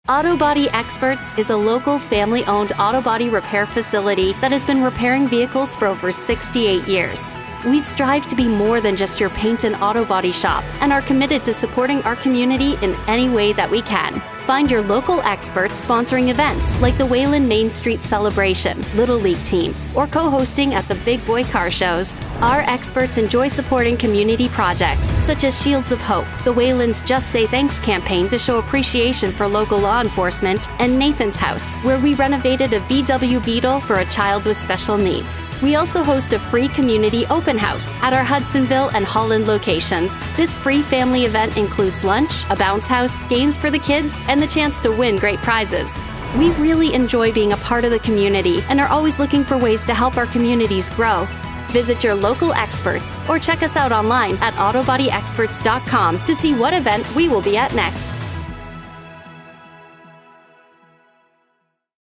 Body Xperts is a local family-owned auto body repair facility that has been repairing vehicles for over 68 years. We strive to be more than just your paint and auto body shop and are committed to supporting our community in any way that we can. Find your local experts sponsoring events like the Wayland Main Street Celebration, Little League teams, or co-hosting at the Big Boy Car Shows. Our experts enjoy supporting community projects such as Shields of Hope, the Wayland's Just Say Thanks campaign to show appreciation for local law enforcement, and Nathan's House, where we renovated a VW Beetle for a child with special needs. We also host a free community open house at our Hudsonville and Holland locations. This free family event includes lunch, a bounce house, games for the kids, and the chance to win great prizes. We really enjoy being a part of the community and are always looking for ways to help our communities grow. Visit your local experts or check us out online at autobodyexperts.com to see what event we will be at next.